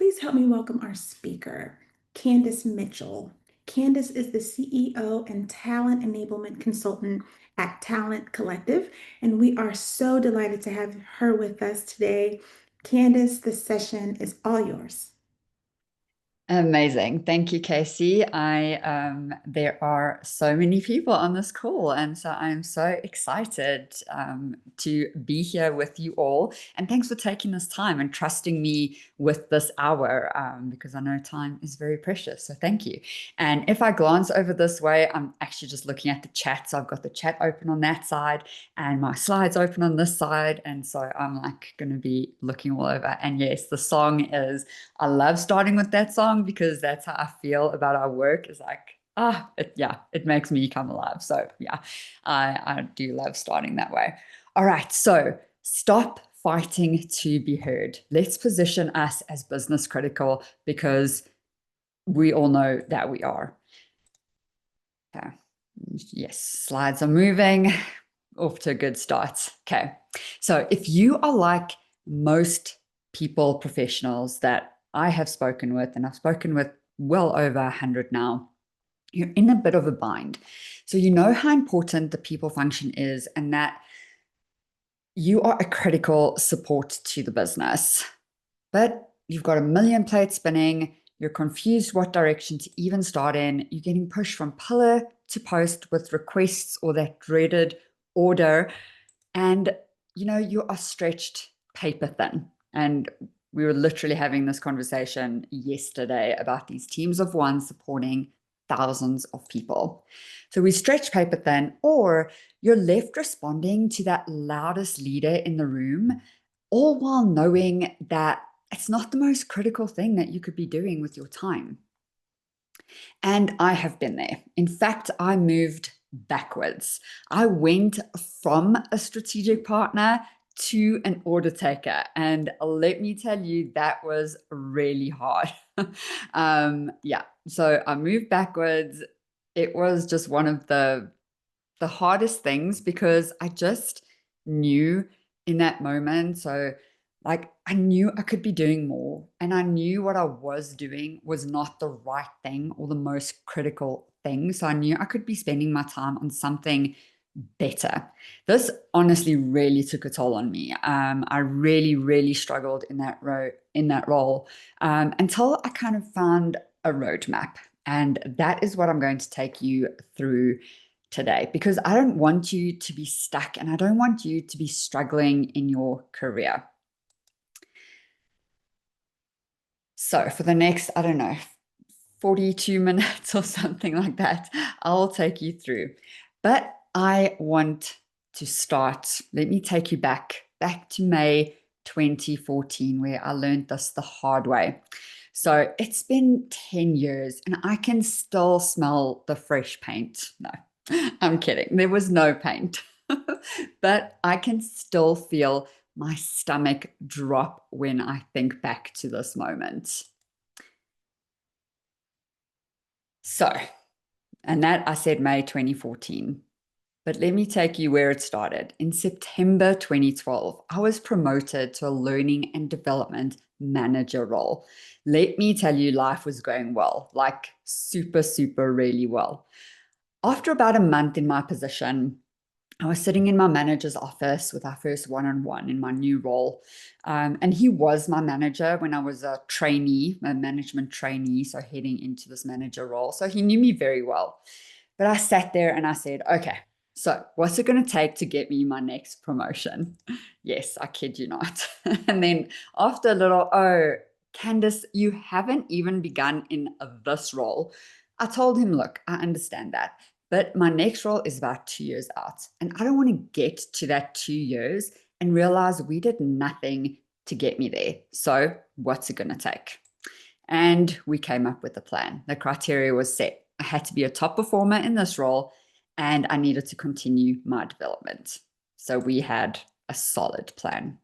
please help me welcome our speaker, Candice Mitchell. Candice is the CEO and Talent Enablement Consultant at Talent Collective, and we are so delighted to have her with us today. Candice, the session is all yours. Amazing. Thank you, Casey. There are so many people on this call, and so I'm so excited to be here with you all. And thanks for taking this time and trusting me with this hour, because I know time is very precious. So thank you. And if I glance over this way, I'm actually just looking at the chat. So I've got the chat open on that side and my slides open on this side. And so I'm like going to be looking all over. And yes, the song is, I love starting with that song because that's how I feel about our work. Is like, it makes me come alive. So yeah, I do love starting that way. All right, so stop fighting to be heard. Let's position us as business critical because we all know that we are. Okay. Yes, slides are moving. Off to a good start. Okay, so if you are like most people, professionals that I have spoken with, and I've spoken with well over 100 now, you're in a bit of a bind. So you know how important the people function is and that you are a critical support to the business. But you've got a million plates spinning, you're confused what direction to even start in, you're getting pushed from pillar to post with requests or that dreaded order, and you are stretched paper thin. And we were literally having this conversation yesterday about these teams of one supporting thousands of people. So we stretch paper thin, or you're left responding to that loudest leader in the room, all while knowing that it's not the most critical thing that you could be doing with your time. And I have been there. In fact, I moved backwards. I went from a strategic partner to an order taker. And let me tell you, that was really hard. Yeah, so I moved backwards. It was just one of the hardest things because I just knew in that moment. So, like, I knew I could be doing more, and I knew what I was doing was not the right thing or the most critical thing. So, I knew I could be spending my time on something better. This honestly really took a toll on me. I really, really struggled in that role, until I kind of found a roadmap. And that is what I'm going to take you through today, because I don't want you to be stuck and I don't want you to be struggling in your career. So for the next, I don't know, 42 minutes or something like that, I'll take you through. But I want to start. Let me take you back to May 2014, where I learned this the hard way. So it's been 10 years and I can still smell the fresh paint. No, I'm kidding. There was no paint, but I can still feel my stomach drop when I think back to this moment. So, and that I said May 2014. But let me take you where it started. In September 2012, I was promoted to a learning and development manager role. Let me tell you, life was going well, like super, super, really well. After about a month in my position, I was sitting in my manager's office with our first one-on-one in my new role. And he was my manager when I was a trainee, a management trainee, so heading into this manager role. So he knew me very well. But I sat there and I said, okay, so what's it going to take to get me my next promotion? Yes, I kid you not. And then after a little, oh, Candice, you haven't even begun in this role. I told him, look, I understand that. But my next role is about 2 years out. And I don't want to get to that 2 years and realize we did nothing to get me there. So what's it going to take? And we came up with a plan. The criteria was set. I had to be a top performer in this role and I needed to continue my development. So we had a solid plan.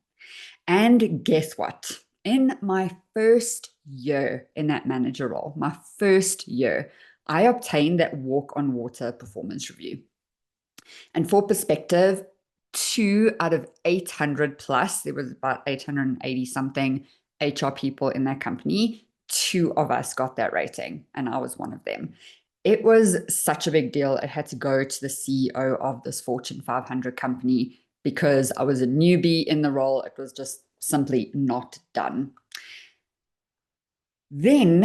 And guess what? In my first year in that manager role, my first year, I obtained that walk on water performance review. And for perspective, 2 out of 800 plus, there was about 880 something HR people in that company, two of us got that rating, and I was one of them. It was such a big deal. It had to go to the CEO of this Fortune 500 company because I was a newbie in the role. It was just simply not done. Then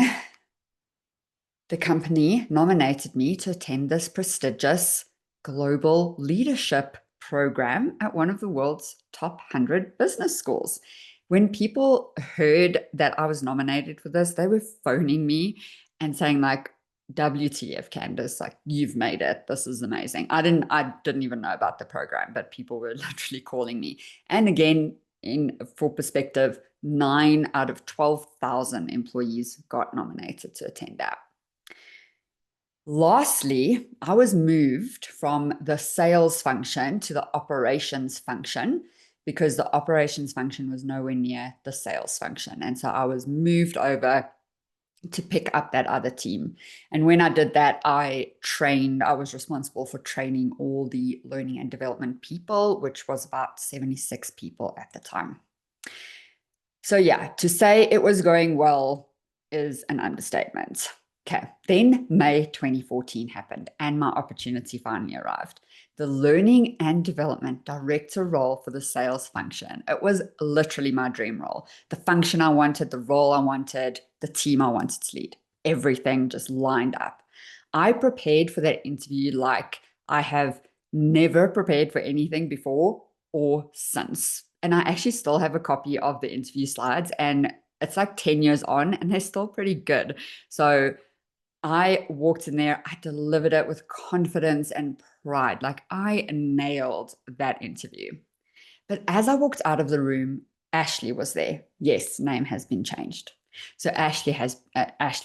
the company nominated me to attend this prestigious global leadership program at one of the world's top 100 business schools. When people heard that I was nominated for this, they were phoning me and saying, like, WTF, Candice, like, you've made it. This is amazing. I didn't even know about the program, but people were literally calling me. And again, for perspective, 9 out of 12,000 employees got nominated to attend that. Lastly, I was moved from the sales function to the operations function because the operations function was nowhere near the sales function. And so I was moved over to pick up that other team. And when I did that, I was responsible for training all the learning and development people, which was about 76 people at the time. So, yeah, to say it was going well is an understatement. Okay, then May 2014 happened and my opportunity finally arrived. The learning and development director role for the sales function. It was literally my dream role. The function I wanted, the role I wanted, the team I wanted to lead. Everything just lined up. I prepared for that interview like I have never prepared for anything before or since. And I actually still have a copy of the interview slides, and it's like 10 years on and they're still pretty good. So I walked in there, I delivered it with confidence and pride. Like I nailed that interview. But as I walked out of the room, Ashley was there. Yes, name has been changed. So Ashley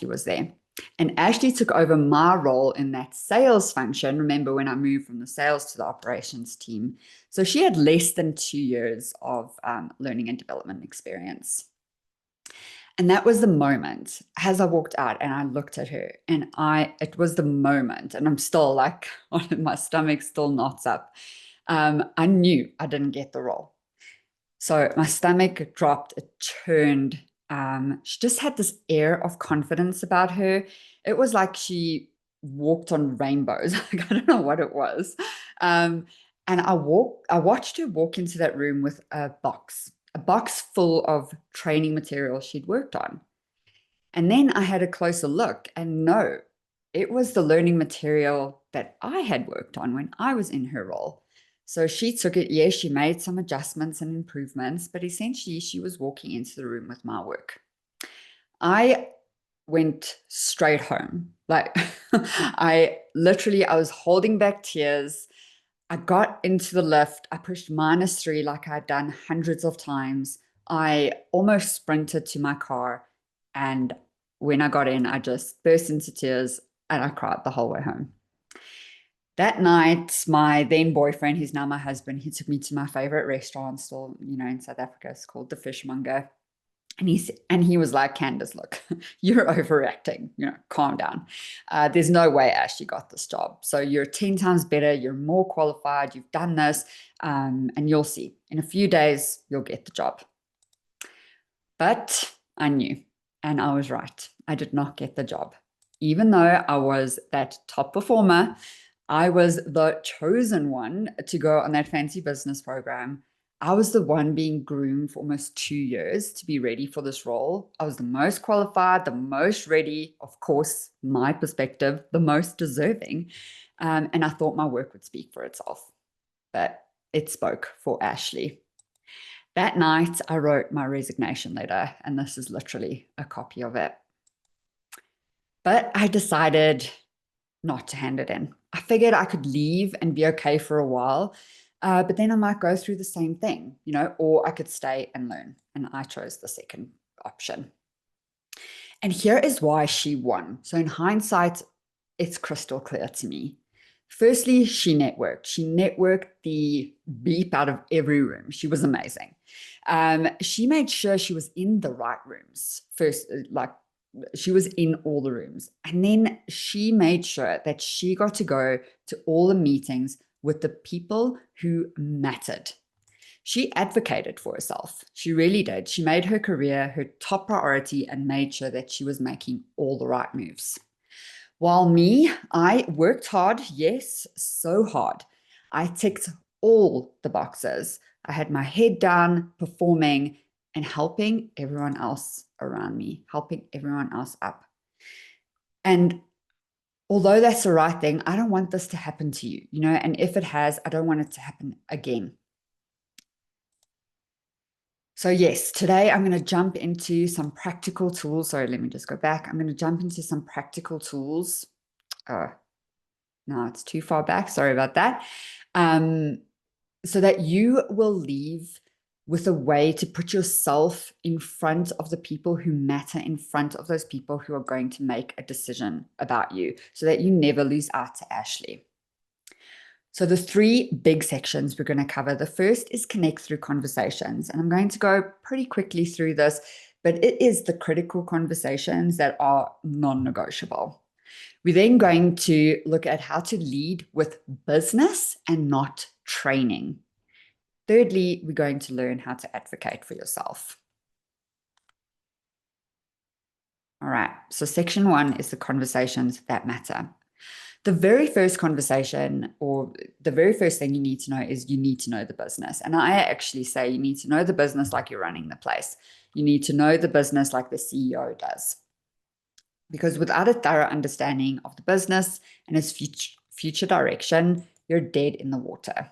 was there. And Ashley took over my role in that sales function. Remember when I moved from the sales to the operations team? So she had less than 2 years of learning and development experience. And that was the moment as I walked out and I looked at her and it was the moment, and I'm still like, my stomach still knots up. I knew I didn't get the role. So my stomach dropped, it turned. She just had this air of confidence about her. It was like she walked on rainbows. Like, I don't know what it was. And I watched her walk into that room with a box full of training material she'd worked on. And then I had a closer look, and no, it was the learning material that I had worked on when I was in her role. So she took it. Yes, she made some adjustments and improvements, but essentially she was walking into the room with my work. I went straight home. Like I was holding back tears. I got into the lift. I pushed -3 like I'd done hundreds of times. I almost sprinted to my car. And when I got in, I just burst into tears and I cried the whole way home. That night, my then boyfriend, who's now my husband, he took me to my favorite restaurant still, in South Africa. It's called the Fishmonger. And he was like, Candice, look, you're overreacting. Calm down. There's no way Ashley got this job. So you're 10 times better. You're more qualified. You've done this. And you'll see. In a few days, you'll get the job. But I knew, and I was right. I did not get the job. Even though I was that top performer, I was the chosen one to go on that fancy business program. I was the one being groomed for almost 2 years to be ready for this role. I was the most qualified, the most ready, of course, my perspective, the most deserving. And I thought my work would speak for itself. But it spoke for Ashley. That night, I wrote my resignation letter, and this is literally a copy of it. But I decided not to hand it in. I figured I could leave and be okay for a while, but then I might go through the same thing, or I could stay and learn. And I chose the second option. And here is why she won. So in hindsight, it's crystal clear to me. Firstly, she networked. She networked the beep out of every room. She was amazing. She made sure she was in the right rooms first, like she was in all the rooms. And then she made sure that she got to go to all the meetings with the people who mattered. She advocated for herself. She really did. She made her career her top priority and made sure that she was making all the right moves. While me, I worked hard, yes, so hard. I ticked all the boxes. I had my head down, performing and helping everyone else around me, helping everyone else up. And although that's the right thing, I don't want this to happen to you, and if it has, I don't want it to happen again. So yes, today I'm going to jump into some practical tools. Sorry, let me just go back. I'm going to jump into some practical tools. Oh, no, it's too far back. Sorry about that. So that you will leave with a way to put yourself in front of the people who matter, in front of those people who are going to make a decision about you, so that you never lose out to Ashley. So the three big sections we're going to cover. The first is connect through conversations. And I'm going to go pretty quickly through this, but it is the critical conversations that are non-negotiable. We're then going to look at how to lead with business and not training. Thirdly, we're going to learn how to advocate for yourself. All right, so section 1 is the conversations that matter. The very first conversation, or the very first thing you need to know, is you need to know the business. And I actually say you need to know the business like you're running the place. You need to know the business like the CEO does. Because without a thorough understanding of the business and its future direction, you're dead in the water.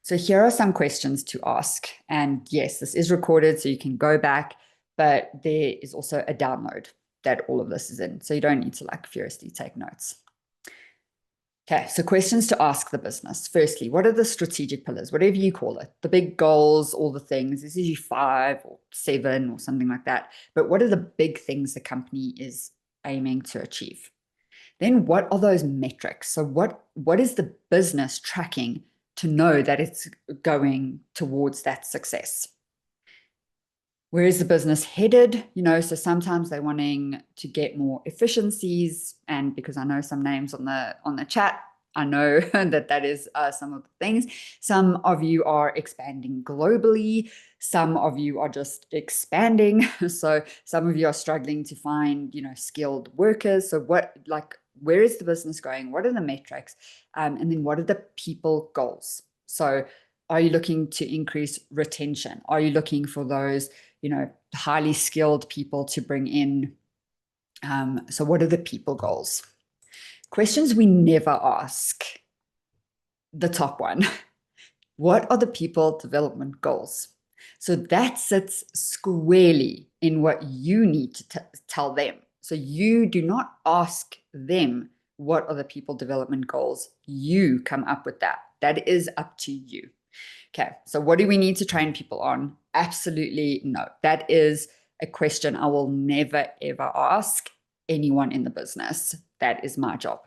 So here are some questions to ask. And yes, this is recorded, so you can go back, but there is also a download that all of this is in. So you don't need to furiously take notes. Okay, so questions to ask the business. Firstly, what are the strategic pillars, whatever you call it, the big goals, all the things? This is usually 5 or 7 or something like that. But what are the big things the company is aiming to achieve? Then what are those metrics? So what is the business tracking to know that it's going towards that success? Where is the business headed? So sometimes they're wanting to get more efficiencies, and because I know some names on the chat, I know that is some of the things. Some of you are expanding globally. Some of you are just expanding. So some of you are struggling to find, skilled workers. So where is the business going? What are the metrics? And then what are the people goals? So are you looking to increase retention? Are you looking for those, highly skilled people to bring in? So what are the people goals? Questions we never ask. The top one. What are the people development goals? So that sits squarely in what you need to tell them. So you do not ask them what are the people development goals. You come up with that. That is up to you. Okay, so what do we need to train people on? Absolutely no. That is a question I will never, ever ask anyone in the business. That is my job.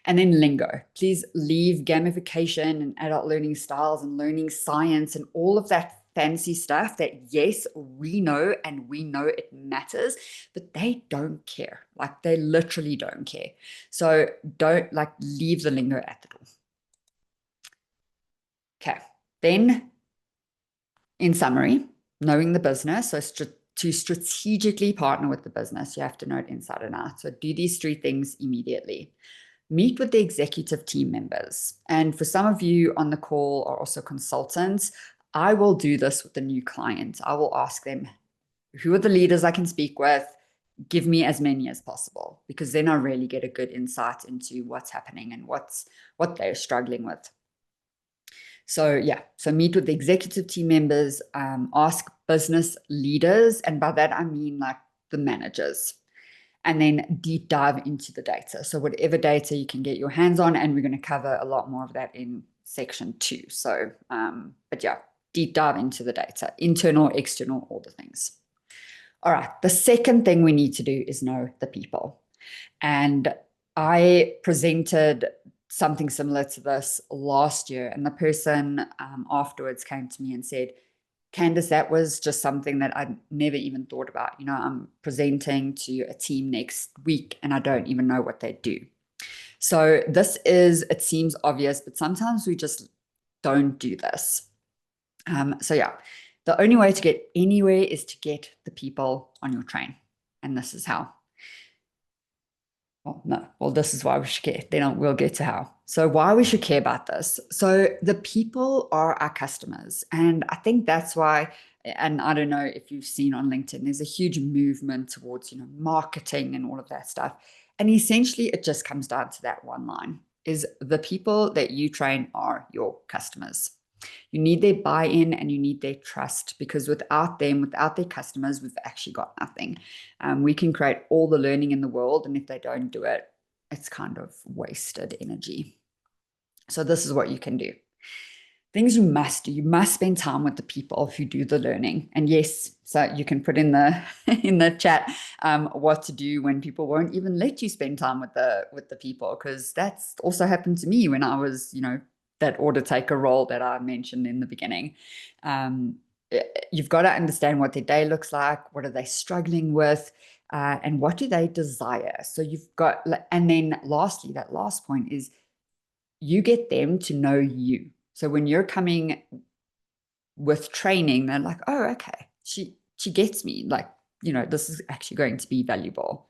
And then lingo. Please leave gamification and adult learning styles and learning science and all of that fancy stuff that, yes, we know and we know it matters, but they don't care. They literally don't care. So don't leave the lingo at the door. Okay. Then, in summary, knowing the business. So to strategically partner with the business, you have to know it inside and out. So do these 3 things immediately. Meet with the executive team members. And for some of you on the call are also consultants, I will do this with a new client. I will ask them, who are the leaders I can speak with? Give me as many as possible, because then I really get a good insight into what's happening and what they're struggling with. So yeah, so meet with the executive team members, ask business leaders, and by that I mean the managers, and then deep dive into the data. So whatever data you can get your hands on, and we're going to cover a lot more of that in section 2. So, but yeah, deep dive into the data, internal, external, all the things. All right, the second thing we need to do is know the people. And I presented something similar to this last year, and the person afterwards came to me and said, Candice, that was just something that I never even thought about. I'm presenting to a team next week and I don't even know what they do. So it seems obvious, but sometimes we just don't do this. So yeah, the only way to get anywhere is to get the people on your train. And this is how. Well, no. Well, this is why we should care. Then we'll get to how. So, why we should care about this. So, the people are our customers. And I think that's why, and I don't know if you've seen on LinkedIn, there's a huge movement towards, marketing and all of that stuff. And essentially, it just comes down to that one line is the people that you train are your customers. You need their buy-in and you need their trust because without them, without their customers, we've actually got nothing. We can create all the learning in the world, and if they don't do it, it's kind of wasted energy. So this is what you can do. Things you must do. You must spend time with the people who do the learning. And yes, so you can put in the in the chat what to do when people won't even let you spend time with the people, because that's also happened to me when I was, that order taker role that I mentioned in the beginning. Um, you've got to understand what their day looks like. What are they struggling with? And what do they desire? So you've got, and then lastly, that last point is you get them to know you. So when you're coming with training, they're like, oh, okay, she gets me. Like, this is actually going to be valuable.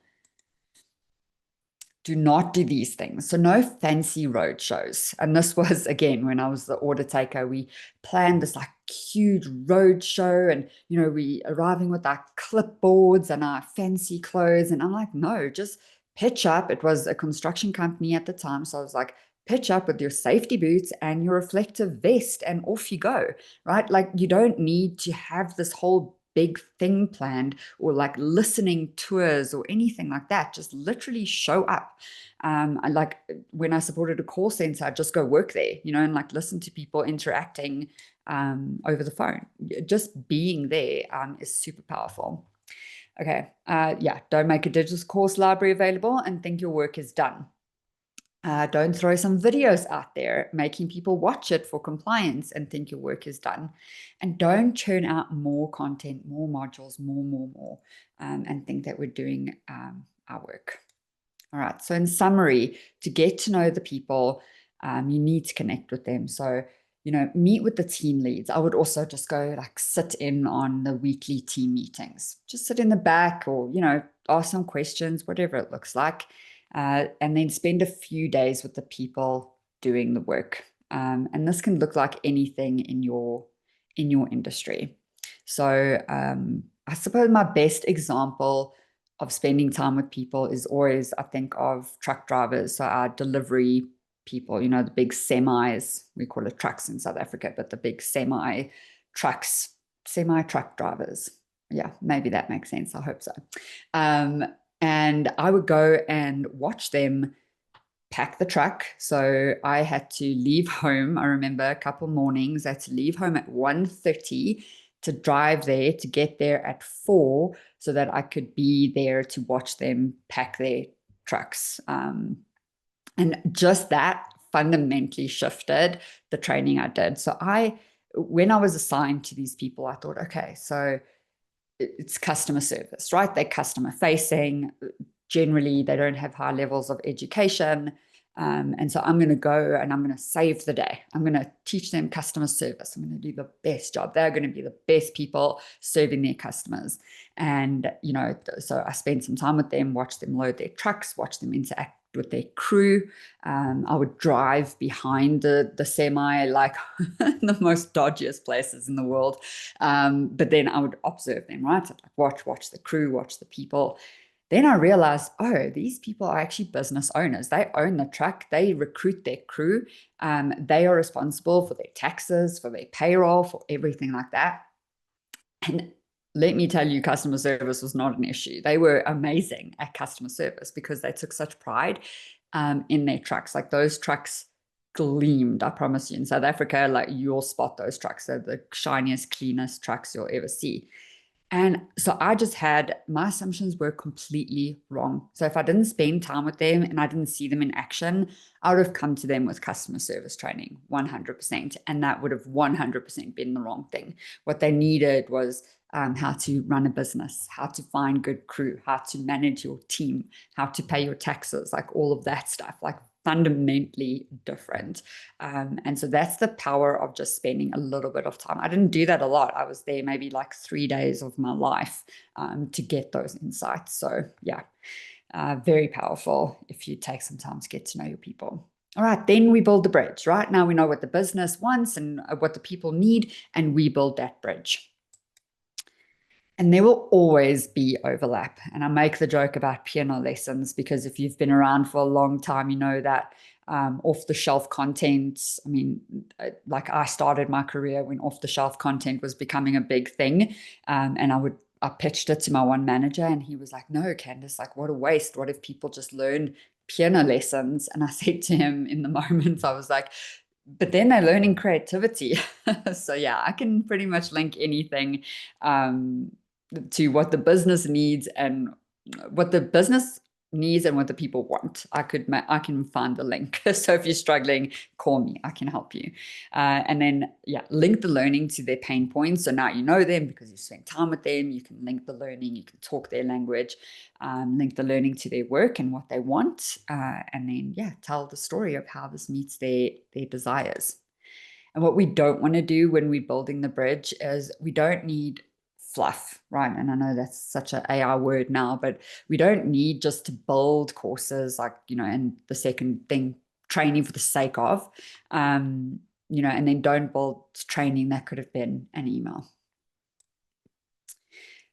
Do not do these things. So no fancy road shows. And this was again when I was the order taker. We planned this like huge road show, and we arriving with our clipboards and our fancy clothes. And I'm like, no, just pitch up. It was a construction company at the time, so I was like, pitch up with your safety boots and your reflective vest, and off you go. Right? Like you don't need to have this whole big thing planned or like listening tours or anything like that. Just literally show up. I like when I supported a call center, I'd just go work there, and like listen to people interacting over the phone. Just being there is super powerful. Okay. Yeah. Don't make a digital course library available and think your work is done. Don't throw some videos out there making people watch it for compliance and think your work is done. And don't churn out more content, more modules, more, and think that we're doing our work. All right. So, in summary, to get to know the people, you need to connect with them. So, meet with the team leads. I would also just go like sit in on the weekly team meetings, just sit in the back or, ask some questions, whatever it looks like. And then spend a few days with the people doing the work. And this can look like anything in your industry. So I suppose my best example of spending time with people is always, I think, of truck drivers. So our delivery people, the big semis, we call it trucks in South Africa, but the big semi truck drivers. Yeah, maybe that makes sense. I hope so. Um, and I would go and watch them pack the truck. So I had to leave home. I remember a couple mornings, I had to leave home at 1:30 to drive there to get there at 4 so that I could be there to watch them pack their trucks. And just that fundamentally shifted the training I did. So when I was assigned to these people, I thought, okay, so it's customer service, right? They're customer facing. Generally, they don't have high levels of education. And so I'm going to go and I'm going to save the day. I'm going to teach them customer service. I'm going to do the best job. They're going to be the best people serving their customers. And, so I spent some time with them, watch them load their trucks, watch them interact with their crew. I would drive behind the semi, like the most dodgiest places in the world. But then I would observe them, right? So like watch the crew, watch the people. Then I realized, oh, these people are actually business owners. They own the truck. They recruit their crew. They are responsible for their taxes, for their payroll, for everything like that. And let me tell you, customer service was not an issue. They were amazing at customer service because they took such pride in their trucks. Like those trucks gleamed, I promise you. In South Africa, like you'll spot those trucks. They're the shiniest, cleanest trucks you'll ever see. And so I just had my assumptions were completely wrong. So if I didn't spend time with them and I didn't see them in action, I would have come to them with customer service training 100%. And that would have 100% been the wrong thing. What they needed was how to run a business, how to find good crew, how to manage your team, how to pay your taxes, like all of that stuff, like fundamentally different. And so that's the power of just spending a little bit of time. I didn't do that a lot. I was there maybe like 3 days of my life to get those insights. So yeah, very powerful if you take some time to get to know your people. All right, then we build the bridge. Right now we know what the business wants and what the people need, and we build that bridge. And there will always be overlap. And I make the joke about piano lessons because if you've been around for a long time, you know that off the shelf content. I mean, like I started my career when off the shelf content was becoming a big thing. And I pitched it to my one manager and he was like, no, Candice, like what a waste. What if people just learn piano lessons? And I said to him in the moment, I was like, but then they're learning creativity. So yeah, I can pretty much link anything to what the business needs and what the business needs and what the people want. I can find the link. So if you're struggling, call me. I can help you. And then yeah, link the learning to their pain points. So now you know them because you spent time with them. You can link the learning. You can talk their language. Link the learning to their work and what they want. And then yeah, tell the story of how this meets their desires. And what we don't want to do when we're building the bridge is we don't need fluff, right? And I know that's such an AI word now, but we don't need just to build courses like, and the second thing, training for the sake of, and then don't build training that could have been an email.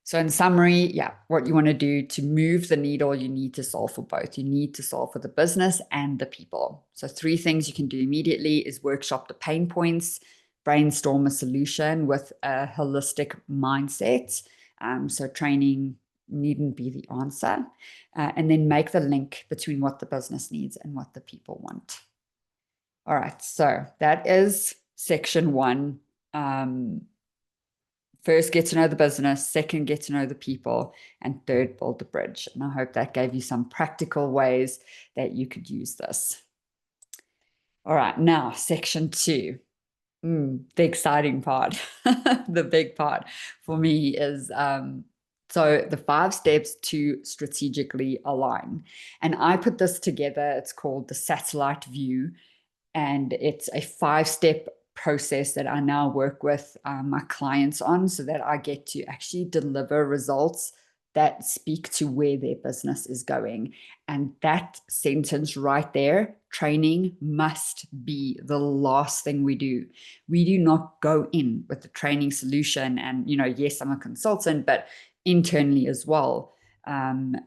So in summary, yeah, what you want to do to move the needle, you need to solve for both. You need to solve for the business and the people. So 3 things you can do immediately is workshop the pain points, brainstorm a solution with a holistic mindset. So training needn't be the answer. And then make the link between what the business needs and what the people want. All right, so that is section 1. First, get to know the business. Second, get to know the people. And third, build the bridge. And I hope that gave you some practical ways that you could use this. All right, now section 2. The exciting part, the big part for me is so the 5 steps to strategically align. And I put this together. It's called the satellite view. And it's a 5-step process that I now work with my clients on so that I get to actually deliver results that speak to where their business is going. And that sentence right there, training must be the last thing we do. We do not go in with the training solution. And, yes, I'm a consultant, but internally as well.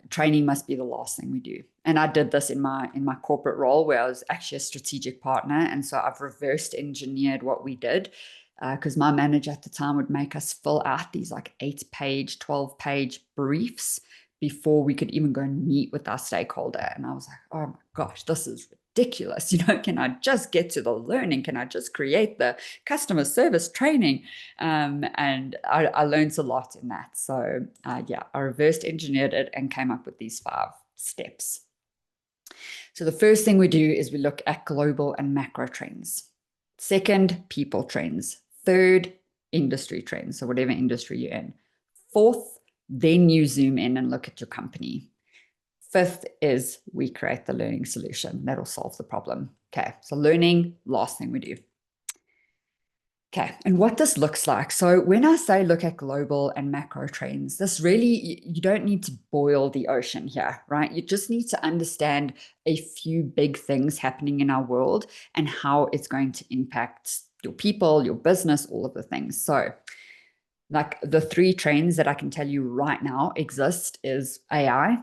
Training must be the last thing we do. And I did this in my corporate role where I was actually a strategic partner. And so I've reversed engineered what we did because my manager at the time would make us fill out these like 8-page, 12-page briefs before we could even go and meet with our stakeholder. And I was like, oh my gosh, this is ridiculous. Can I just get to the learning? Can I just create the customer service training? And I learned a lot in that. So yeah, I reversed engineered it and came up with these 5 steps. So the first thing we do is we look at global and macro trends. Second, people trends. Third, industry trends. So whatever industry you're in. Fourth, then you zoom in and look at your company. Fifth is we create the learning solution that'll solve the problem. Okay, so learning, last thing we do. Okay, and what this looks like. So when I say look at global and macro trends, this really, you don't need to boil the ocean here, right? You just need to understand a few big things happening in our world and how it's going to impact your people, your business, all of the things. So like the 3 trends that I can tell you right now exist is AI,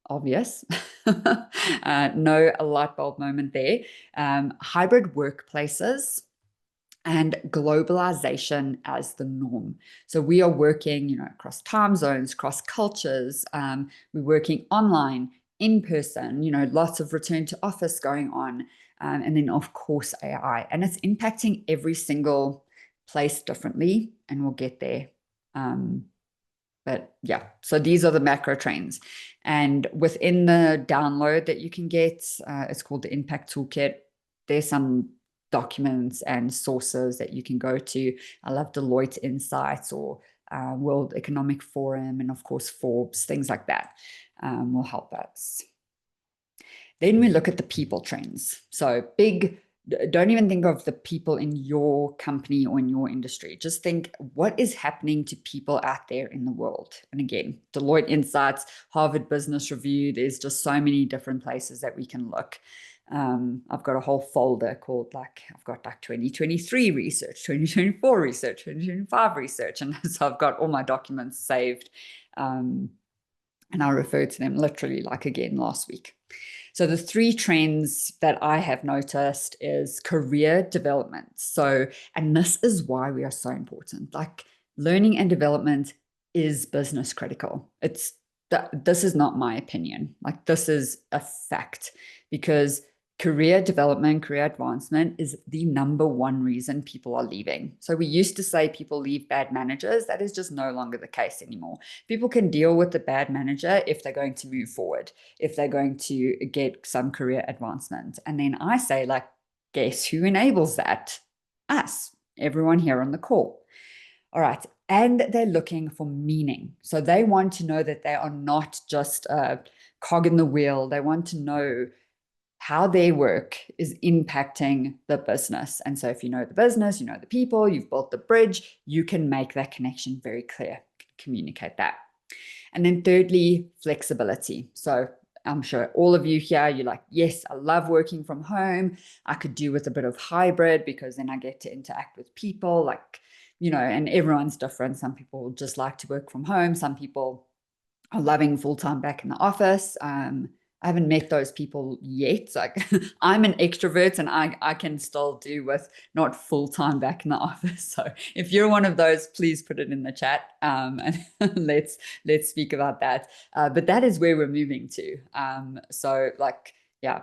obvious. No light bulb moment there. Hybrid workplaces and globalization as the norm. So we are working, across time zones, across cultures. We're working online, in person, lots of return to office going on. And then, of course, AI. And it's impacting every single place differently, and we'll get there. But yeah, so these are the macro trends. And within the download that you can get, it's called the Impact Toolkit. There's some documents and sources that you can go to. I love Deloitte Insights or World Economic Forum, and of course Forbes, things like that will help us. Then we look at the people trends. So big, don't even think of the people in your company or in your industry. Just think what is happening to people out there in the world. And again, Deloitte Insights, Harvard Business Review, there's just so many different places that we can look. I've got a whole folder called I've got 2023 research, 2024 research, 2025 research. And so I've got all my documents saved. And I refer to them literally again last week. So the three trends that I have noticed is career development. So, and this is why we are so important. Learning and development is business critical. This is not my opinion. This is a fact, because career development, career advancement is the number one reason people are leaving. So we used to say people leave bad managers. That is just no longer the case anymore. People can deal with the bad manager if they're going to move forward, if they're going to get some career advancement. And then I say, guess who enables that? Us, everyone here on the call. All right. And they're looking for meaning. So they want to know that they are not just a cog in the wheel. They want to know how their work is impacting the business. And so if you know the business, you know the people, you've built the bridge, you can make that connection very clear, communicate that. And then thirdly, flexibility. So I'm sure all of you here, you're like, yes, I love working from home. I could do with a bit of hybrid because then I get to interact with people, and everyone's different. Some people just like to work from home. Some people are loving full-time back in the office. I haven't met those people yet. I'm an extrovert and I can still do with not full-time back in the office. So if you're one of those, please put it in the chat, and let's speak about that. But that is where we're moving to. Yeah,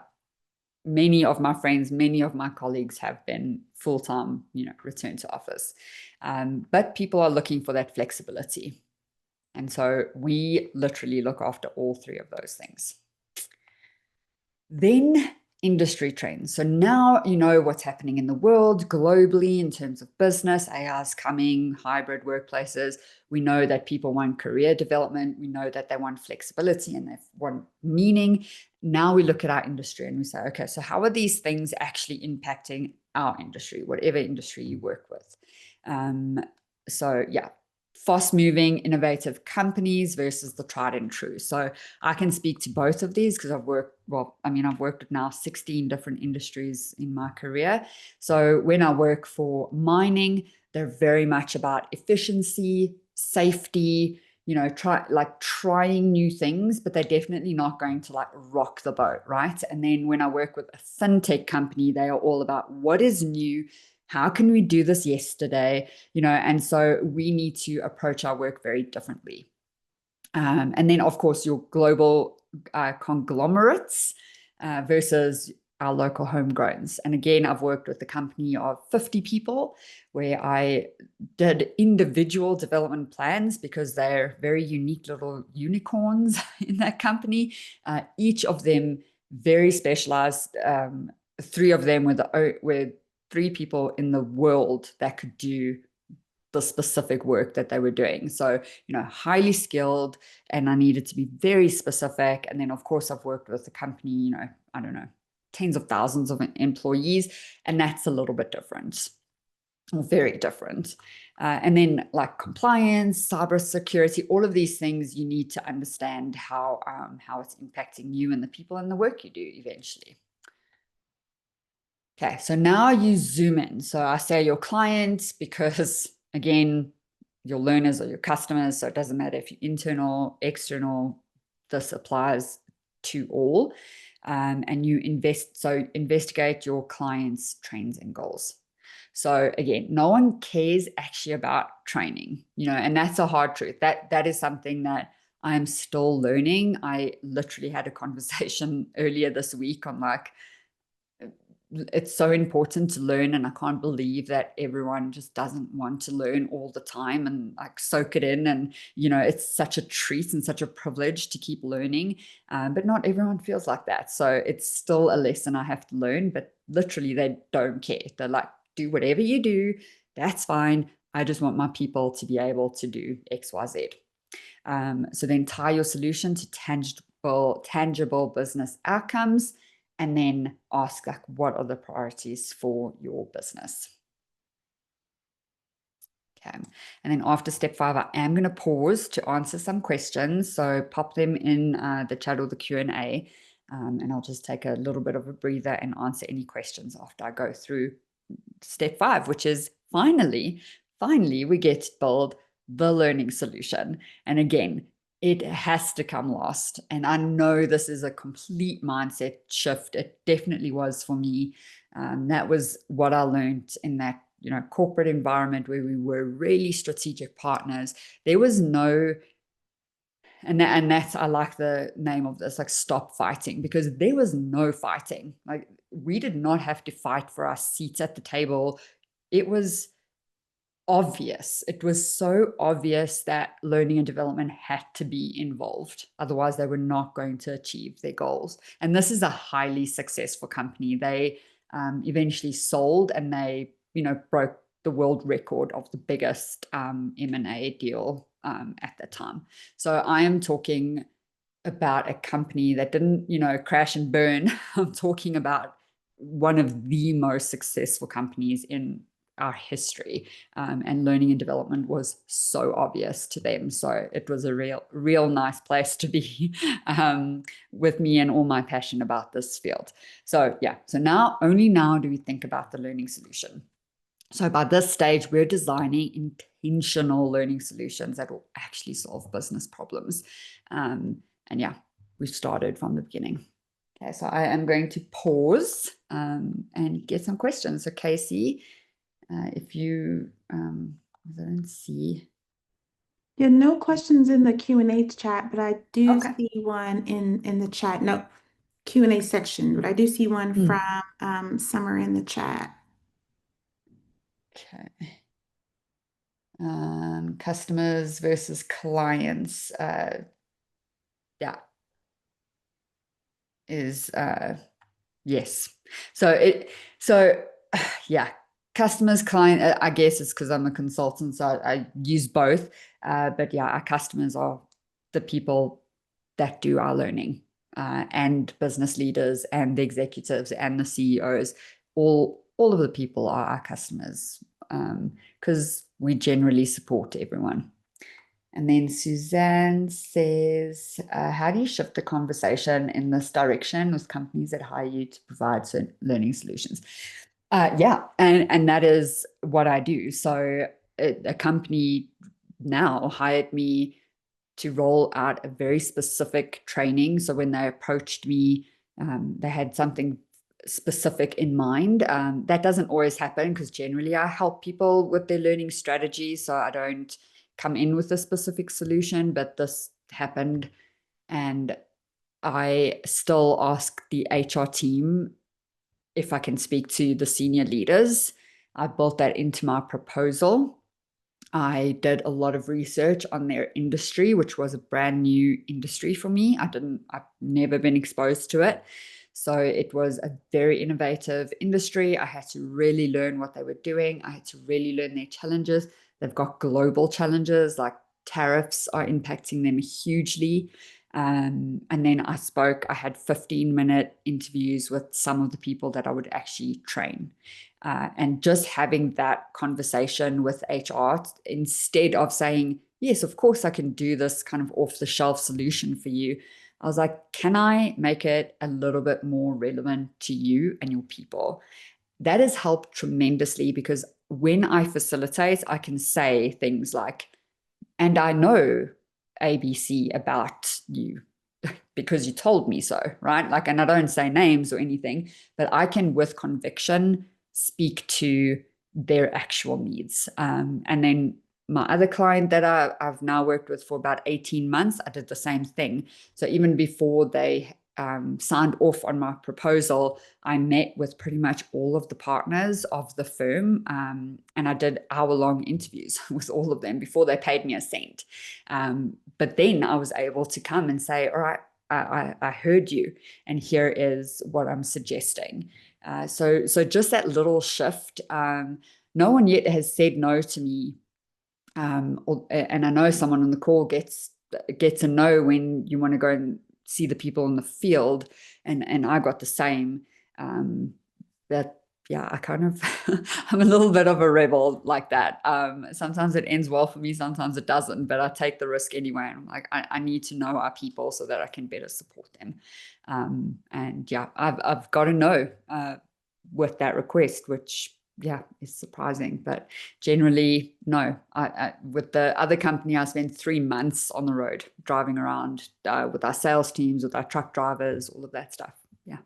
many of my friends, many of my colleagues have been full-time, return to office. But people are looking for that flexibility. And so we literally look after all three of those things. Then industry trends. So now you know what's happening in the world globally in terms of business. AI is coming, hybrid workplaces. We know that people want career development. We know that they want flexibility and they want meaning. Now we look at our industry and we say, okay, so how are these things actually impacting our industry, whatever industry you work with? Fast moving, innovative companies versus the tried and true. So I can speak to both of these because I've worked with now 16 different industries in my career. So when I work for mining, they're very much about efficiency, safety, trying new things, but they're definitely not going to rock the boat, right? And then when I work with a fintech company, they are all about what is new, how can we do this yesterday? And so we need to approach our work very differently. And then, of course, your global conglomerates versus our local homegrowns. And again, I've worked with a company of 50 people where I did individual development plans because they're very unique little unicorns in that company. Each of them very specialized. Three of them were three people in the world that could do the specific work that they were doing. So, highly skilled, and I needed to be very specific. And then, of course, I've worked with a company, I don't know, tens of thousands of employees, and that's a little bit different, or very different. And then compliance, cybersecurity, all of these things, you need to understand how it's impacting you and the people and the work you do eventually. Okay, so now you zoom in. So I say your clients because, again, your learners or your customers. So it doesn't matter if you're internal, external, this applies to all. And you investigate your clients' trends and goals. So again, no one cares actually about training, and that's a hard truth. That is something that I'm still learning. I literally had a conversation earlier this week on it's so important to learn, and I can't believe that everyone just doesn't want to learn all the time and soak it in. And it's such a treat and such a privilege to keep learning, but not everyone feels like that. So it's still a lesson I have to learn, but literally they don't care. They're like, do whatever you do, that's fine. I just want my people to be able to do XYZ. So then tie your solution to tangible business outcomes. and then ask like, what are the priorities for your business? Okay. And then after step 5, I am going to pause to answer some questions. So pop them in the chat or the Q&A. And I'll just take a little bit of a breather and answer any questions after I go through step 5, which is finally we get to build the learning solution. And again, it has to come last. And I know this is a complete mindset shift. It definitely was for me. That was what I learned in that corporate environment where we were really strategic partners. There was no, and that's, I like the name of this, like stop fighting, because there was no fighting. Like we did not have to fight for our seats at the table. It was obvious. It was so obvious that learning and development had to be involved. Otherwise, they were not going to achieve their goals. And this is a highly successful company. They eventually sold, and they, broke the world record of the biggest M&A deal at the time. So I am talking about a company that didn't, crash and burn. I'm talking about one of the most successful companies in our history, and learning and development was so obvious to them. So it was a real nice place to be with me and all my passion about this field. So yeah, so only now do we think about the learning solution. So by this stage, we're designing intentional learning solutions that will actually solve business problems. And yeah, we've started from the beginning. Okay, so I am going to pause and get some questions. So Casey, if you, I don't see. Yeah, no questions in the Q&A chat, but I do Okay. see one in the chat. No, Q&A section, but I do see one from Mm. Summer in the chat. Okay. Customers versus clients. Yeah, is yes. So yeah, customers, client, I guess it's because I'm a consultant, so I use both. But yeah, our customers are the people that do our learning, and business leaders and the executives and the CEOs. All of the people are our customers, because we generally support everyone. And then Suzanne says, how do you shift the conversation in this direction with companies that hire you to provide certain learning solutions? Yeah, and that is what I do. So a company now hired me to roll out a very specific training. So when they approached me, they had something specific in mind. That doesn't always happen, because generally I help people with their learning strategy. So I don't come in with a specific solution, but this happened. And I still ask the HR team if I can speak to the senior leaders. I built that into my proposal. I did a lot of research on their industry, which was a brand new industry for me. I've never been exposed to it. So it was a very innovative industry. I had to really learn what they were doing. I had to really learn their challenges. They've got global challenges, like tariffs are impacting them hugely. And then I had 15-minute interviews with some of the people that I would actually train. And just having that conversation with HR, instead of saying, yes, of course, I can do this kind of off the shelf solution for you. I was like, can I make it a little bit more relevant to you and your people? That has helped tremendously, because when I facilitate, I can say things like, and I know ABC about you because you told me so, right? Like, and I don't say names or anything, but I can with conviction speak to their actual needs. And then my other client that I've now worked with for about 18 months, I did the same thing. So even before they signed off on my proposal, I met with pretty much all of the partners of the firm, and I did hour-long interviews with all of them before they paid me a cent. But then I was able to come and say, all right, I heard you, and here is what I'm suggesting. So just that little shift. No one yet has said no to me, and I know someone on the call gets a no when you want to go and see the people in the field, and I got the same. That yeah, I kind of I'm a little bit of a rebel like that. Sometimes it ends well for me, sometimes it doesn't, but I take the risk anyway. And I'm like, I need to know our people so that I can better support them. And yeah, I've got to know with that request, which yeah is surprising, but generally no. With the other company, I spent 3 months on the road driving around with our sales teams, with our truck drivers, all of that stuff. Yeah.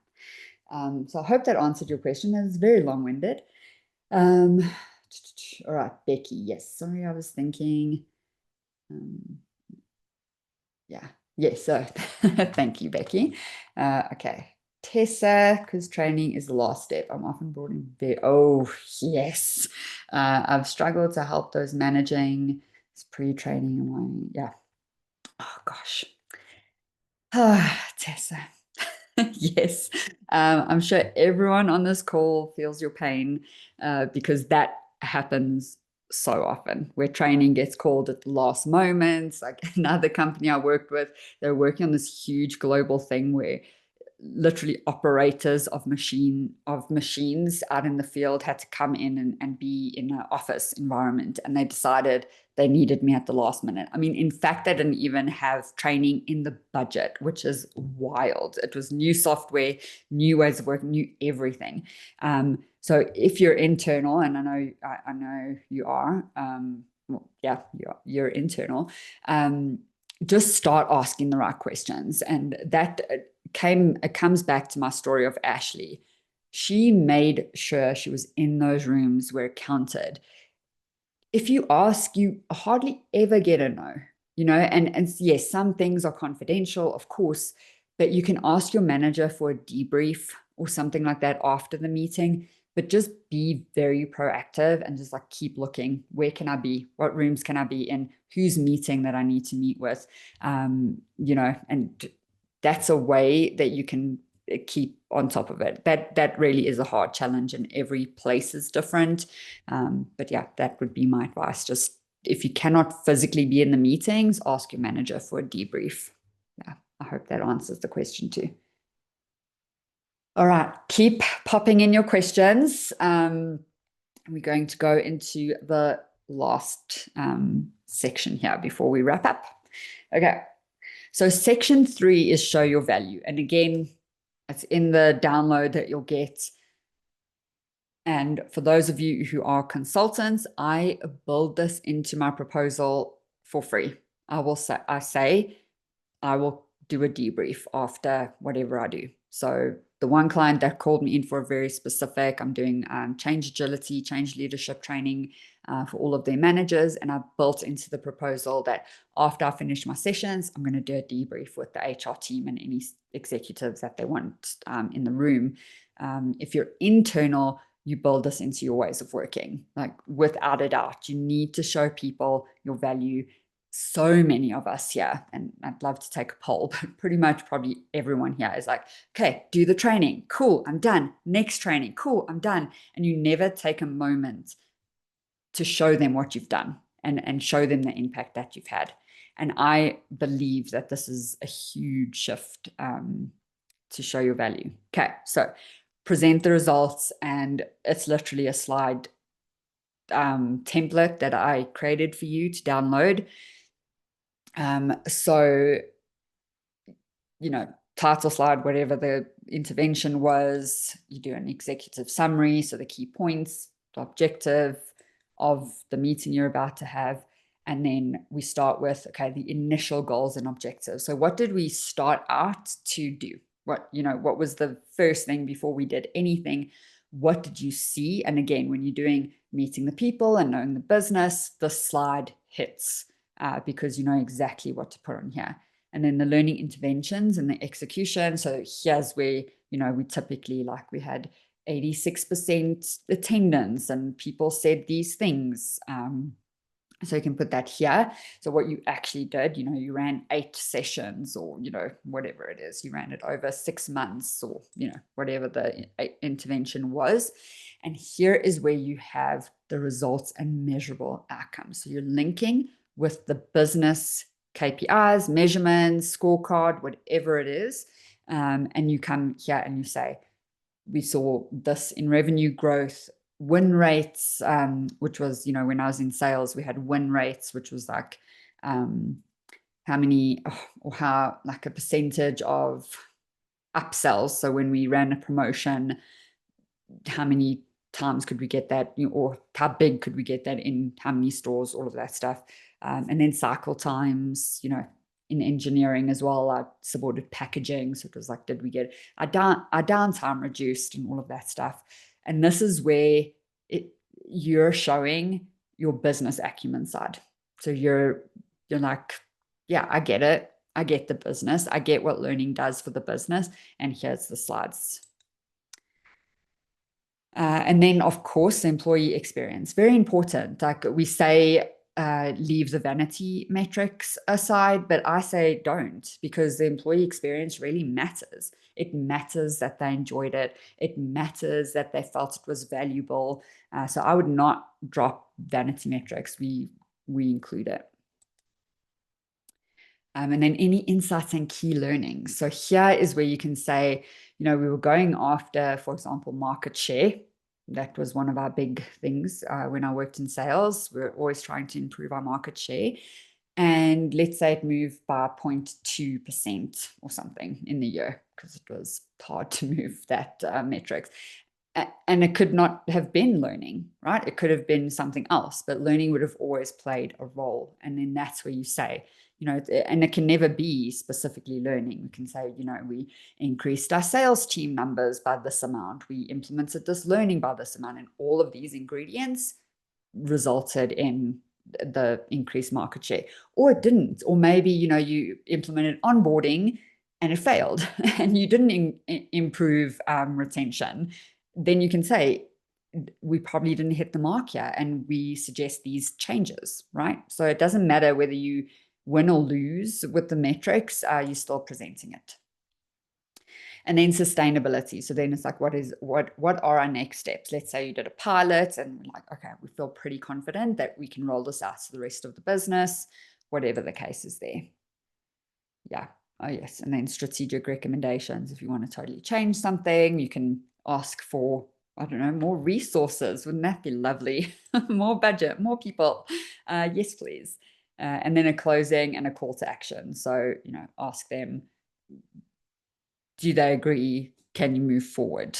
So I hope that answered your question. It's very long-winded. Um, all right, Becky. Yes, sorry, I was thinking. Um, yeah, yes. So thank you, Becky. Okay, Tessa, because training is the last step. I'm often brought in. Oh, yes. I've struggled to help those managing. It's pre-training. Yeah. Oh gosh. Tessa. Yes, I'm sure everyone on this call feels your pain because that happens so often where training gets called at the last moment. Like another company I worked with, they're working on this huge global thing where literally operators of machines out in the field had to come in and be in an office environment, and they decided they needed me at the last minute. I mean, in fact, they didn't even have training in the budget, which is wild. It was new software, new ways of working, new everything. So if you're internal, and I know you are, well, yeah, you're internal. Just start asking the right questions, and that it comes back to my story of Ashley. She made sure she was in those rooms where it counted. If you ask, you hardly ever get a no, and yes, some things are confidential, of course, but you can ask your manager for a debrief or something like that after the meeting. But just be very proactive and just like keep looking. Where can I be? What rooms can I be in? Who's meeting that I need to meet with? And that's a way that you can keep on top of it. That really is a hard challenge, and every place is different. But yeah, that would be my advice. Just if you cannot physically be in the meetings, ask your manager for a debrief. Yeah, I hope that answers the question too. All right, keep popping in your questions. We're going to go into the last section here before we wrap up. Okay, so section 3 is show your value. And again, it's in the download that you'll get. And for those of you who are consultants, I build this into my proposal for free. I will do a debrief after whatever I do. So the one client that called me in for a very specific, I'm doing change agility, change leadership training for all of their managers. And I built into the proposal that after I finish my sessions, I'm going to do a debrief with the HR team and any executives that they want in the room. If you're internal, you build this into your ways of working. Like without a doubt, you need to show people your value. So many of us here, and I'd love to take a poll, but pretty much probably everyone here is like, okay, do the training. Cool, I'm done. Next training. Cool, I'm done. And you never take a moment to show them what you've done and show them the impact that you've had. And I believe that this is a huge shift to show your value. Okay, so present the results, and it's literally a slide template that I created for you to download. So, title slide, whatever the intervention was, you do an executive summary. So the key points, the objective of the meeting you're about to have. And then we start with, okay, the initial goals and objectives. So what did we start out to do? What was the first thing before we did anything? What did you see? And again, when you're doing meeting the people and knowing the business, the slide hits because you know exactly what to put on here. And then the learning interventions and the execution. So here's where, we typically, like, we had 86% attendance and people said these things. So you can put that here. So what you actually did, you ran 8 sessions, or, whatever it is, you ran it over 6 months, or, whatever the intervention was. And here is where you have the results and measurable outcomes. So you're linking with the business KPIs, measurements, scorecard, whatever it is. And you come here and you say, we saw this in revenue growth, win rates, which was, when I was in sales, we had win rates, which was like how many or how like a percentage of upsells. So when we ran a promotion, how many times could we get that, or how big could we get that in how many stores, all of that stuff. And then cycle times, in engineering as well, I supported packaging. So it was like, did we get our downtime reduced and all of that stuff? And this is where you're showing your business acumen side. So you're like, yeah, I get it. I get the business. I get what learning does for the business. And here's the slides. And then, of course, the employee experience, very important. Like we say, leave the vanity metrics aside, but I say don't, because the employee experience really matters. It matters that they enjoyed it. It matters that they felt it was valuable. So I would not drop vanity metrics. We include it. And then any insights and key learnings. So here is where you can say, we were going after, for example, market share. That was one of our big things when I worked in sales. We're always trying to improve our market share. And let's say it moved by 0.2% or something in the year, because it was hard to move that metrics. And it could not have been learning, right? It could have been something else, but learning would have always played a role. And then that's where you say, and it can never be specifically learning. We can say, we increased our sales team numbers by this amount. We implemented this learning by this amount. And all of these ingredients resulted in the increased market share. Or it didn't. Or maybe, you implemented onboarding and it failed and you didn't improve retention. Then you can say, we probably didn't hit the mark here and we suggest these changes, right? So it doesn't matter whether you win or lose with the metrics, you're still presenting it. And then sustainability. So then it's like, what are our next steps? Let's say you did a pilot and we're like, okay, we feel pretty confident that we can roll this out to the rest of the business, whatever the case is there. Yeah. Oh, yes. And then strategic recommendations. If you want to totally change something, you can ask for, I don't know, more resources. Wouldn't that be lovely? More budget, more people. Yes, please. And then a closing and a call to action. So, ask them, do they agree? Can you move forward?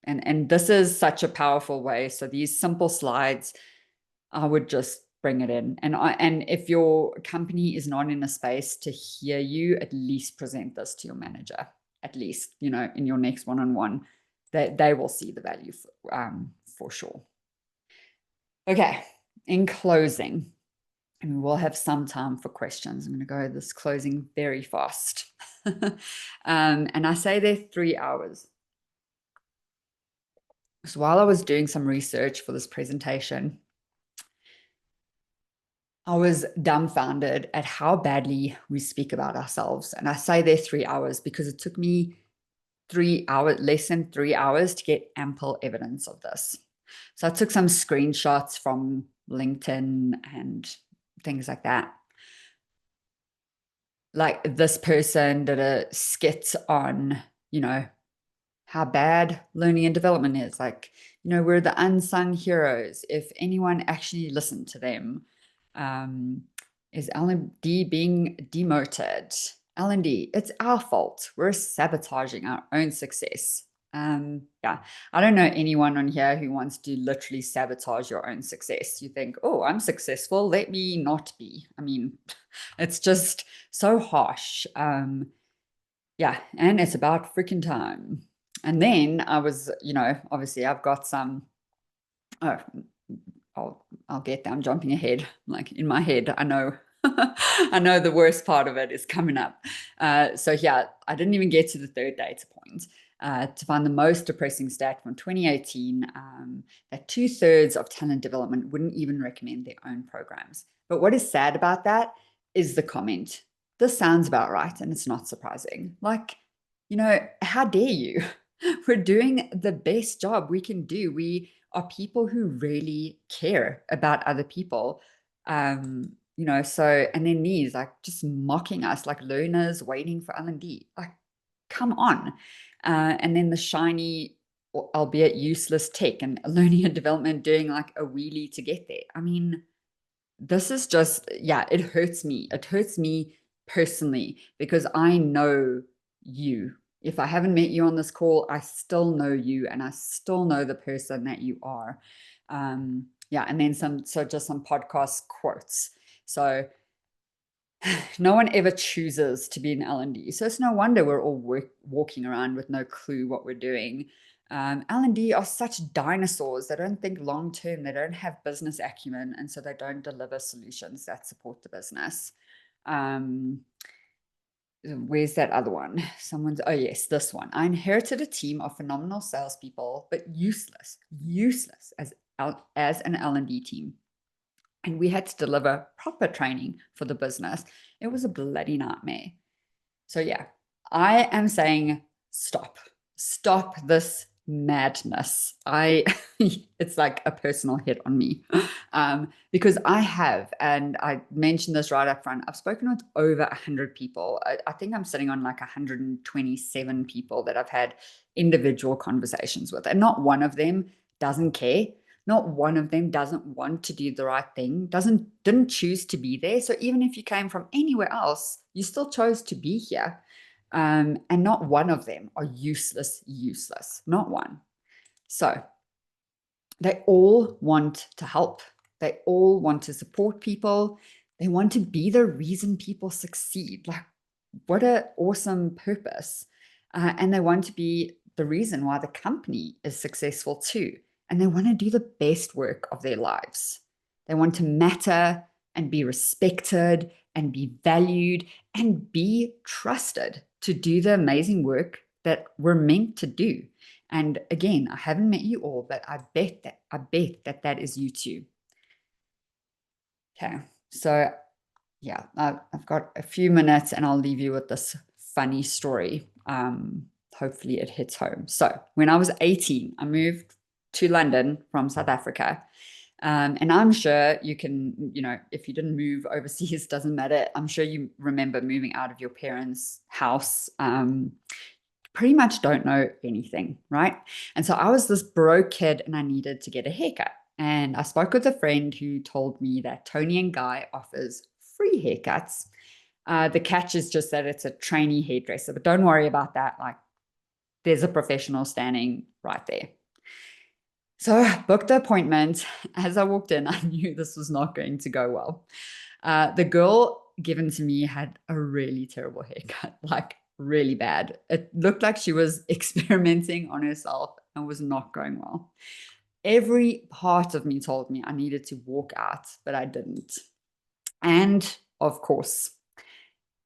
And this is such a powerful way. So these simple slides, I would just bring it in. And if your company is not in a space to hear you, at least present this to your manager. At least, in your next one-on-one, they will see the value for sure. Okay, in closing, and we'll have some time for questions. I'm going to go this closing very fast. And I say they're 3 hours. So while I was doing some research for this presentation, I was dumbfounded at how badly we speak about ourselves. And I say they're 3 hours because it took me less than 3 hours to get ample evidence of this. So I took some screenshots from LinkedIn and things like that. Like this person did a skit on, how bad learning and development is. Like, we're the unsung heroes. If anyone actually listened to them, is L&D being demoted? L&D, it's our fault. We're sabotaging our own success. Yeah, I don't know anyone on here who wants to literally sabotage your own success. You think, oh, I'm successful, let me not be. I mean, it's just so harsh. Yeah, and it's about freaking time. And then I was, obviously I've got some, oh, I'll get there. I'm jumping ahead. Like in my head, I know, I know the worst part of it is coming up. So yeah, I didn't even get to the third data point. To find the most depressing stat from 2018, that 2/3 of talent development wouldn't even recommend their own programs. But what is sad about that is the comment. This sounds about right, and it's not surprising. Like, how dare you? We're doing the best job we can do. We are people who really care about other people. so, and then these like just mocking us like learners waiting for L&D. Like, come on. And then the shiny, albeit useless tech and learning and development doing like a wheelie to get there. I mean, this is just, yeah, it hurts me. It hurts me personally because I know you. If I haven't met you on this call, I still know you and I still know the person that you are. Yeah, and then just some podcast quotes. So no one ever chooses to be an L&D. So it's no wonder we're all walking around with no clue what we're doing. L&D are such dinosaurs. They don't think long term. They don't have business acumen. And so they don't deliver solutions that support the business. Um, where's that other one? Oh, yes, this one. I inherited a team of phenomenal salespeople, but useless as an L&D team. And we had to deliver proper training for the business. It was a bloody nightmare. So, yeah, I am saying stop this madness. It's like a personal hit on me because and I mentioned this right up front, I've spoken with over 100 people. I think I'm sitting on like 127 people that I've had individual conversations with, and not one of them doesn't care. Not one of them doesn't want to do the right thing, didn't choose to be there. So even if you came from anywhere else, you still chose to be here. And not one of them are useless, not one. So they all want to help. They all want to support people. They want to be the reason people succeed. Like, what an awesome purpose. And they want to be the reason why the company is successful too. And they want to do the best work of their lives. They want to matter and be respected and be valued and be trusted to do the amazing work that we're meant to do. And again, I haven't met you all, but I bet that is you too. Okay. So yeah, I've got a few minutes and I'll leave you with this funny story. Hopefully it hits home. So when I was 18, I moved to London from South Africa. And I'm sure you can, if you didn't move overseas, doesn't matter. I'm sure you remember moving out of your parents' house. Pretty much don't know anything, right? And so I was this broke kid and I needed to get a haircut. And I spoke with a friend who told me that Tony and Guy offers free haircuts. The catch is just that it's a trainee hairdresser, but don't worry about that. Like, there's a professional standing right there. So I booked the appointment. As I walked in, I knew this was not going to go well. The girl given to me had a really terrible haircut, like really bad. It looked like she was experimenting on herself and was not going well. Every part of me told me I needed to walk out, but I didn't. And of course,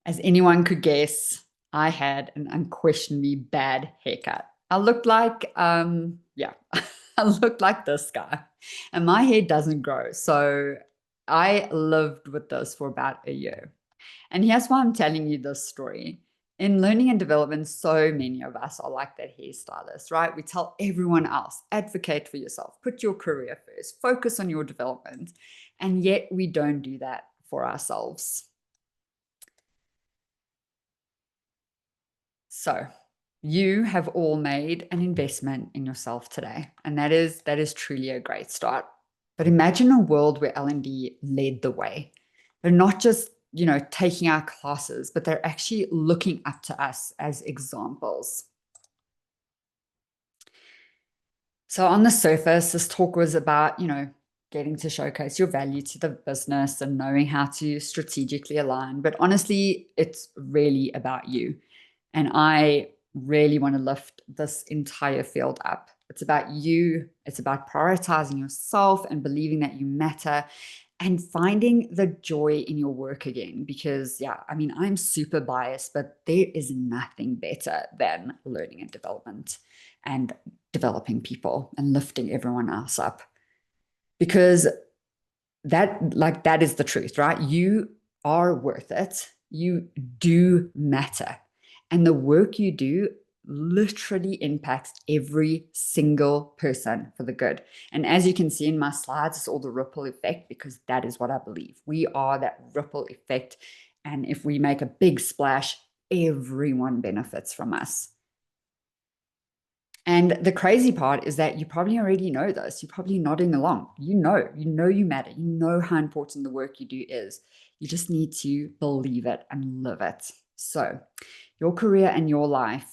as anyone could guess, I had an unquestionably bad haircut. I looked like, yeah, I looked like this guy. And my hair doesn't grow. So I lived with this for about a year. And here's why I'm telling you this story. In learning and development, so many of us are like that hairstylist, right? We tell everyone else, advocate for yourself, put your career first, focus on your development. And yet we don't do that for ourselves. So you have all made an investment in yourself today, and that is truly a great start. But imagine a world where L&D led the way. They're not just, taking our classes, but they're actually looking up to us as examples. So on the surface, this talk was about, getting to showcase your value to the business and knowing how to strategically align. But honestly, it's really about you. And I really want to lift this entire field up. It's about you. It's about prioritizing yourself and believing that you matter and finding the joy in your work again. Because, yeah, I mean, I'm super biased, but there is nothing better than learning and development and developing people and lifting everyone else up. Because that is the truth, right? You are worth it. You do matter. And the work you do literally impacts every single person for the good. And as you can see in my slides, it's all the ripple effect, because that is what I believe. We are that ripple effect. And if we make a big splash, everyone benefits from us. And the crazy part is that you probably already know this. You're probably nodding along. You matter. You know how important the work you do is. You just need to believe it and live it. So, your career and your life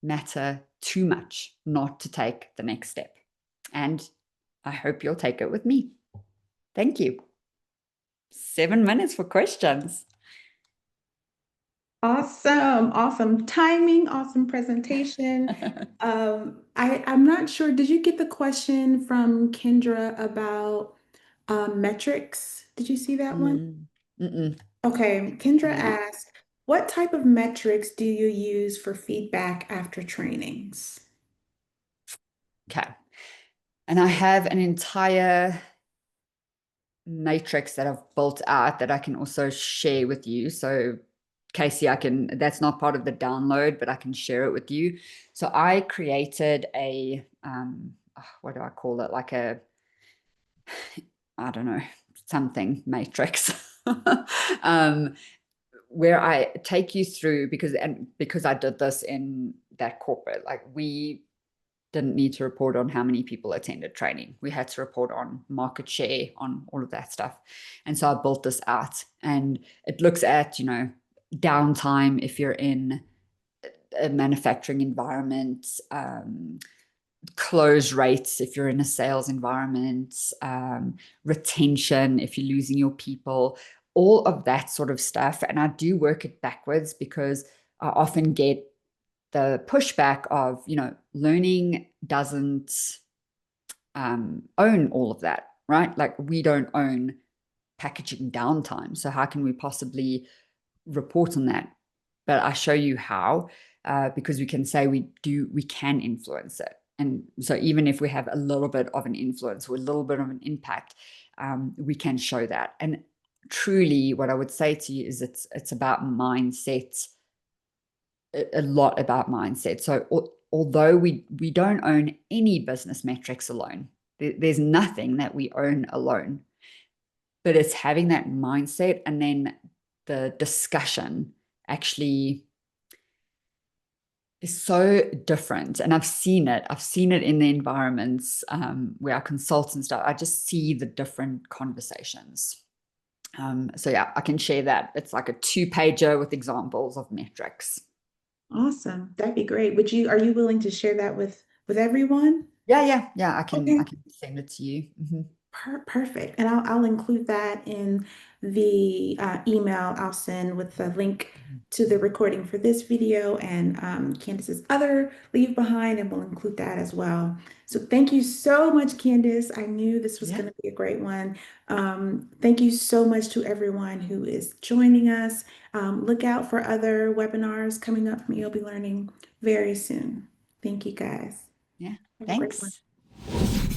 matter too much not to take the next step. And I hope you'll take it with me. Thank you. 7 minutes for questions. Awesome, awesome timing, awesome presentation. I'm not sure, did you get the question from Kendra about metrics? Did you see that one? Mm, mm-mm, Okay, Kendra no. asked, what type of metrics do you use for feedback after trainings? Okay. And I have an entire matrix that I've built out that I can also share with you. So, Casey, that's not part of the download, but I can share it with you. So, I created what do I call it? Like I don't know, something matrix. um, where I take you through, because I did this in that corporate, like we didn't need to report on how many people attended training. We had to report on market share, on all of that stuff. And so I built this out, and it looks at, downtime if you're in a manufacturing environment, close rates if you're in a sales environment, retention if you're losing your people, all of that sort of stuff. And I do work it backwards, because I often get the pushback of, learning doesn't own all of that, right? Like, we don't own packaging downtime. So how can we possibly report on that? But I show you how, because we can say we can influence it. And so even if we have a little bit of an influence or a little bit of an impact, we can show that. And truly, what I would say to you is it's about mindset, a lot about mindset. So although we don't own any business metrics alone, there's nothing that we own alone, but it's having that mindset, and then the discussion actually is so different. And I've seen it in the environments, where our consultants are. I just see the different conversations. So yeah, I can share that. It's like a 2-pager with examples of metrics. Awesome. That'd be great. Are you willing to share that with everyone? Yeah. I can Okay. I can send it to you. Mhm. Perfect. And I'll include that in the email I'll send with the link to the recording for this video and Candace's other Leave Behind, and we'll include that as well. So thank you so much, Candace. I knew this was Yeah, going to be a great one. Thank you so much to everyone who is joining us. Look out for other webinars coming up from EOB Learning very soon. Thank you, guys. yeah. Have a great one. Thanks.